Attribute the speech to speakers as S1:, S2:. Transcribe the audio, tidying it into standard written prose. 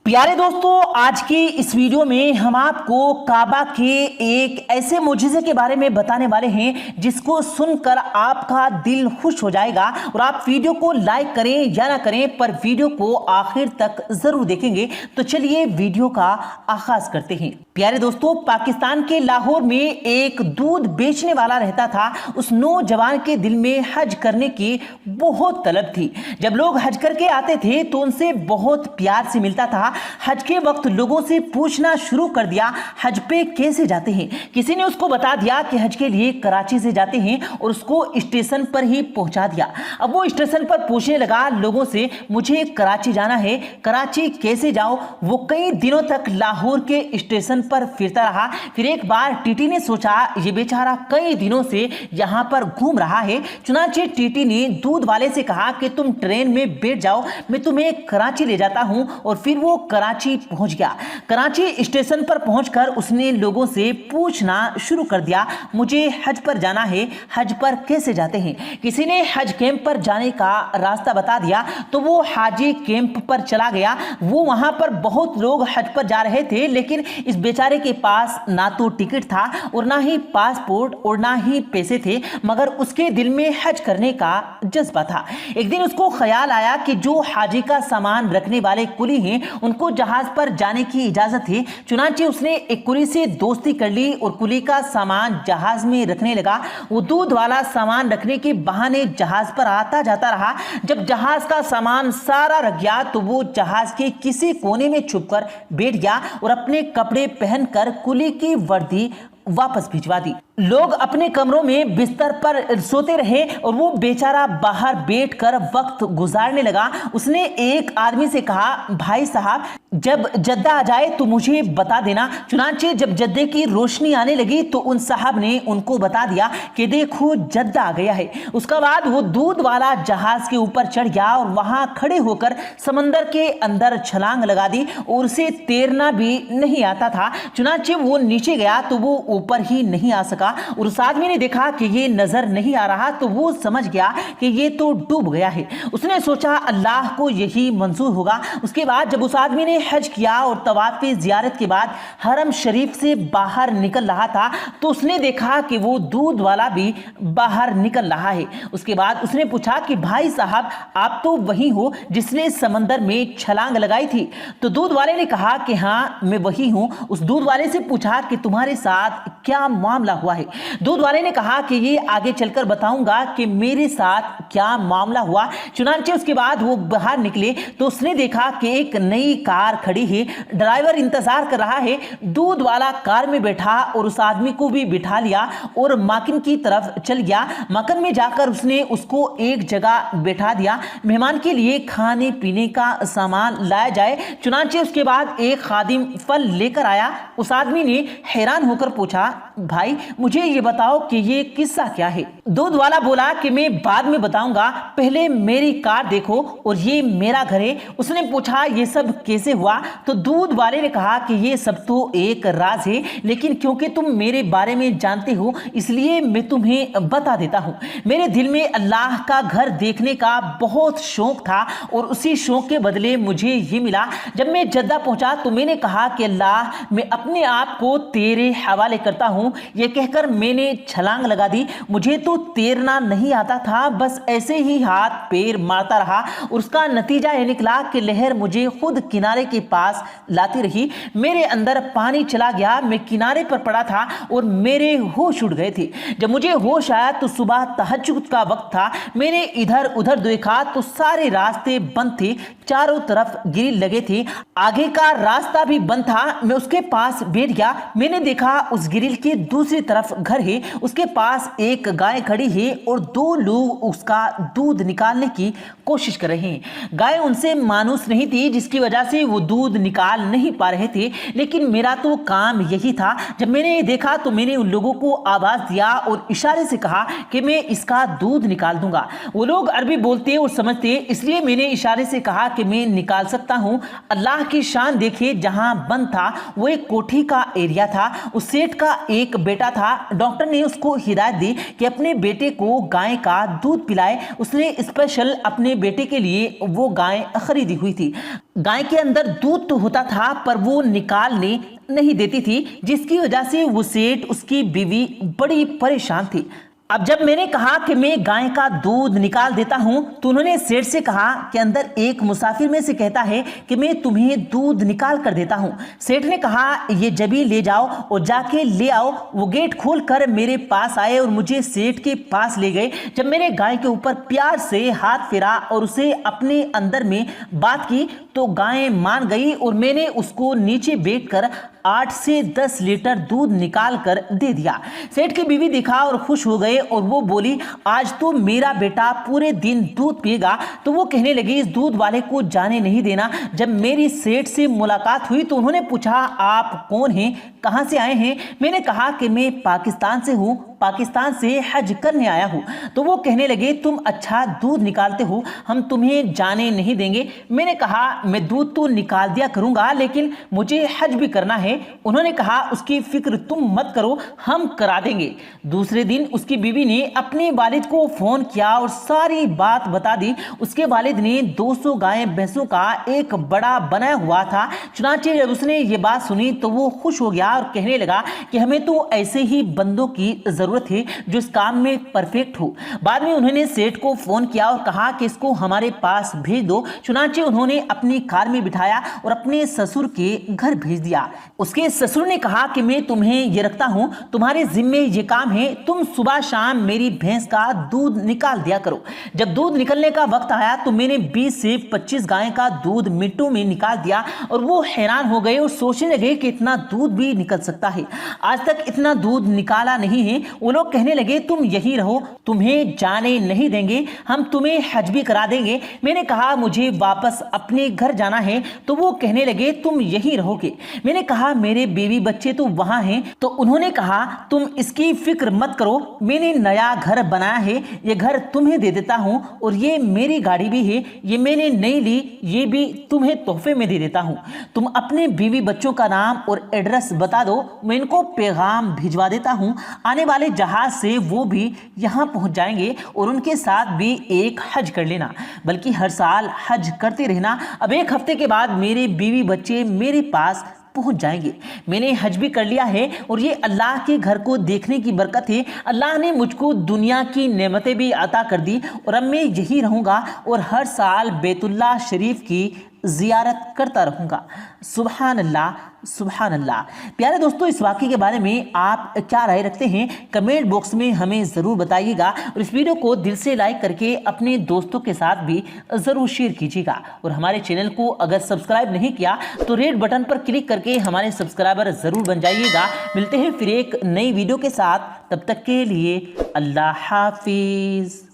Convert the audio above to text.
S1: प्यारे दोस्तों, आज की इस वीडियो में हम आपको काबा के एक ऐसे मुजिज़े के बारे में बताने वाले हैं जिसको सुनकर आपका दिल खुश हो जाएगा। और आप वीडियो को लाइक करें या ना करें, पर वीडियो को आखिर तक जरूर देखेंगे। तो चलिए वीडियो का आगाज करते हैं। प्यारे दोस्तों, पाकिस्तान के लाहौर में एक दूध बेचने वाला रहता था। उस नौजवान के दिल में हज करने की बहुत तलब थी। जब लोग हज करके आते थे तो उनसे बहुत प्यार से मिलता था। हज के वक्त लोगों से पूछना शुरू कर दिया, हज पे कैसे जाते हैं। किसी ने उसको बता दिया कि हज के लिए कराची से जाते हैं और उसको स्टेशन पर ही पहुंचा दिया। अब वो स्टेशन पर पूछने लगा लोगों से, मुझे कराची जाना है, कराची कैसे जाऊं। वो कई दिनों तक लाहौर के स्टेशन पर फिरता रहा। फिर एक बार टीटी ने सोचा ये बेचारा कई दिनों से यहाँ पर घूम रहा है। चुनांचे टीटी ने दूध वाले से कहा कि तुम ट्रेन में बैठ जाओ, मैं तुम्हें कराची ले जाता हूँ। और फिर वो कराची पहुंच गया। कराची स्टेशन पर पहुंचकर उसने लोगों से पूछना शुरू कर दिया, मुझे हज पर जाना है, हज पर कैसे जाते हैं। किसी ने हज कैंप पर जाने का रास्ता बता दिया तो वो हाजी कैंप पर चला गया। वो वहां पर बहुत लोग हज पर जा रहे थे, लेकिन इस बेचारे के पास ना तो टिकट था और ना ही पासपोर्ट और ना ही पैसे थे, मगर उसके दिल में हज करने का जज्बा था। एक दिन उसको ख्याल आया कि जो हाजी का सामान रखने वाले कुली हैं उनको जहाज पर जाने की इजाजत है। चुनांचे उसने एक कुली से दोस्ती कर ली और कुली का सामान जहाज में रखने लगा। वो दूध वाला सामान रखने के बहाने जहाज पर आता जाता रहा। जब जहाज का सामान सारा रख गया तो वो जहाज के किसी कोने में छुपकर बैठ गया और अपने कपड़े पहनकर कुली की वर्दी वापस भिजवा दी। लोग अपने कमरों में बिस्तर पर सोते रहे और वो बेचारा बाहर बैठकर वक्त गुजारने लगा। उसने एक आदमी से कहा, भाई साहब जब जद्दा आ जाए तो मुझे बता देना। चुनांचे जब जद्दे की रोशनी आने लगी तो उन साहब ने उनको बता दिया कि देखो जद्दा आ गया है। उसके बाद वो दूध वाला जहाज के ऊपर चढ़ गया और वहां खड़े होकर समंदर के अंदर छलांग लगा दी और उसे तैरना भी नहीं आता था। चुनांचे वो नीचे गया तो वो ऊपर ही नहीं आ सका और उस आदमी ने देखा कि ये नजर नहीं आ रहा तो वो समझ गया कि ये तो डूब गया है। उसने सोचा अल्लाह को यही मंजूर होगा। उसके बाद जब उस आदमी ने हज किया और तवाफ ज़ियारत के बाद हरम शरीफ से बाहर निकल रहा था तो उसने देखा कि वो दूध वाला भी बाहर निकल रहा है। उसके बाद उसने पूछा कि भाई साहब आप तो वही हो जिसने समंदर में छलांग लगाई थी। तो दूध वाले ने कहा कि हाँ मैं वही हूँ। उस दूध वाले से पूछा कि तुम्हारे साथ क्या मामला हुआ है। दूध वाले ने कहा कि ये आगे चलकर बताऊंगा कि मेरे साथ क्या मामला हुआ। चुनांचे उसके बाद वो बाहर निकले तो उसने देखा कि एक नई कार खड़ी है, ड्राइवर इंतजार कर रहा है। दूध वाला कार में बैठा और उस आदमी को भी बिठा लिया और माकिन की तरफ चल गया। माकिन में जाकर उसने उसको एक जगह बैठा दिया, मेहमान के लिए खाने पीने का सामान लाया जाए। चुनांचे उसके बाद एक खादिम फल लेकर आया। उस आदमी ने हैरान होकर पूछा, भाई मुझे ये बताओ कि ये किस्सा क्या है। दूध वाला बोला कि मैं बाद में बताऊंगा, पहले मेरी कार देखो और ये मेरा घर है। उसने पूछा ये सब कैसे हुआ। तो दूध वाले ने कहा कि ये सब तो एक राज है, लेकिन क्योंकि तुम मेरे बारे में जानते हो इसलिए मैं तुम्हें बता देता हूँ। मेरे दिल में अल्लाह का घर देखने का बहुत शौक था और उसी शौक के बदले मुझे ये मिला। जब मैं जद्दा पहुंचा तो मैंने कहा कि अल्लाह मैं अपने आप को तेरे हवाले करता हूँ। ये कहकर मैंने छलांग लगा दी। मुझे तो तैरना नहीं आता था, बस ऐसे ही हाथ पैर मारता रहा और उसका नतीजा यह निकला कि लहर मुझे खुद किनारे के पास लाती रही। मेरे अंदर पानी चला गया, मैं किनारे पर पड़ा था और मेरे होश उड़ गए थे। जब मुझे होश आया तो सुबह तहज्जुद का वक्त था। मैंने इधर उधर देखा तो सारे रास्ते बंद थे, चारों तरफ ग्रिल लगे थे, आगे का रास्ता भी बंद था। मैं उसके पास बैठ गया। मैंने देखा उस ग्रिल के दूसरी तरफ घर है, उसके पास एक गाय खड़ी है और दो लोग उसका दूध निकालने की कोशिश कर रहे हैं। गाय उनसे मानूस नहीं थी जिसकी वजह से वो दूध निकाल नहीं पा रहे थे, लेकिन मेरा तो काम यही था। जब मैंने ये देखा तो मैंने उन लोगों को आवाज दिया और इशारे से कहा कि मैं इसका दूध निकाल दूंगा। वो लोग अरबी बोलते और समझते, इसलिए मैंने इशारे से कहा कि मैं निकाल सकता हूँ। अल्लाह की शान देखिए, जहां बंद था वो एक कोठी का एरिया था। उस सेठ का एक एक बेटा था। डॉक्टर ने उसको हिदायत दी कि अपने बेटे को गाय का दूध पिलाए। उसने स्पेशल अपने बेटे के लिए वो गाय खरीदी हुई थी। गाय के अंदर दूध तो होता था पर वो निकालने नहीं देती थी, जिसकी वजह से वो सेठ, उसकी बीवी बड़ी परेशान थी। अब जब मैंने कहा कि मैं गाय का दूध निकाल देता हूं तो उन्होंने सेठ से कहा कि अंदर एक मुसाफिर में से कहता है कि मैं तुम्हें दूध निकाल कर देता हूं। सेठ ने कहा ये जबी ले जाओ और जाके ले आओ। वो गेट खोल कर मेरे पास आए और मुझे सेठ के पास ले गए। जब मैंने गाय के ऊपर प्यार से हाथ फेरा और उसे अपने अंदर में बात की तो गाय मान गई और मैंने उसको नीचे बैठकर 8 से 10 लीटर दूध निकाल कर दे दिया। सेठ की बीवी देखा और खुश हो गए और वो बोली आज तो मेरा बेटा पूरे दिन दूध पिएगा। तो वो कहने लगी इस दूध वाले को जाने नहीं देना। जब मेरी सेठ से मुलाकात हुई तो उन्होंने पूछा आप कौन हैं, कहां से आए हैं? मैंने कहा कि मैं पाकिस्तान से हूं, पाकिस्तान से हज करने आया हूं। तो वो कहने लगे तुम अच्छा दूध निकालते हो, हम तुम्हें जाने नहीं देंगे। मैंने कहा मैं दूध तो निकाल दिया करूंगा लेकिन मुझे हज भी करना है। उन्होंने कहा उसकी फिक्र तुम मत करो, हम करा देंगे। दूसरे दिन उसकी बीवी ने अपने वालिद को फोन किया और सारी बात बता दी। उसके वालिद ने 200 गाय भैंसों का एक बड़ा बनाया हुआ था। चुनांचे जब उसने ये बात सुनी तो वो खुश हो गया और कहने लगा कि हमें तो ऐसे ही बंदों की जरूरत है जो इस काम में परफेक्ट हो। बाद में उन्होंने सेठ को फोन किया और कहा कि इसको हमारे पास भेज दो। चुनांचे उन्होंने अपनी कार में बिठाया और अपने ससुर के घर भेज दिया। उसके ससुर ने कहा कि मैं तुम्हें ये रखता हूं, तुम्हारे जिम्मे ये काम है, तुम सुबह शाम मेरी भैंस का दूध निकाल दिया करो। जब दूध निकलने का वक्त आया तो मैंने 20 से 25 गाय का दूध मिनटों में निकाल दिया और वो हैरान हो गए और सोचने लगे कि इतना दूध भी निकल सकता है, आज तक इतना दूध निकाला नहीं है। वो लोग कहने लगे तुम यही रहो, तुम्हें जाने नहीं देंगे, हम तुम्हें हज भी करा देंगे। मैंने कहा मुझे वापस अपने घर जाना है। तो वो कहने लगे तुम यही रहोगे। मैंने कहा मेरे बीवी बच्चे तो वहां हैं। तो उन्होंने कहा तुम इसकी फिक्र मत करो, मैंने नया घर बनाया है, ये घर तुम्हें दे देता हूं और ये मेरी गाड़ी भी है, ये मैंने नहीं ली, ये भी तुम्हें तोहफे में दे देता हूं। तुम अपने बीवी बच्चों का नाम और एड्रेस बता दो, मैं इनको पैगाम भिजवा देता हूं। आने वाले जहाज से वो भी यहां पहुंच जाएंगे और उनके साथ भी एक हज कर लेना, बल्कि हर साल हज करते रहना। अब एक हफ्ते के बाद मेरे बीवी बच्चे मेरे पास पहुंच जाएंगे। मैंने हज भी कर लिया है और ये अल्लाह के घर को देखने की बरकत है। अल्लाह ने मुझको दुनिया की नेमतें भी अता कर दी और अब मैं यही रहूंगा और हर साल बैतुल्लाह शरीफ की जियारत करता रहूंगा। सुभान अल्लाह, सुभान अल्लाह। प्यारे दोस्तों, इस वाक़े के बारे में आप क्या राय रखते हैं कमेंट बॉक्स में हमें ज़रूर बताइएगा और इस वीडियो को दिल से लाइक करके अपने दोस्तों के साथ भी ज़रूर शेयर कीजिएगा। और हमारे चैनल को अगर सब्सक्राइब नहीं किया तो रेड बटन पर क्लिक करके हमारे सब्सक्राइबर ज़रूर बन जाइएगा। मिलते हैं फिर एक नई वीडियो के साथ, तब तक के लिए अल्लाह हाफिज़।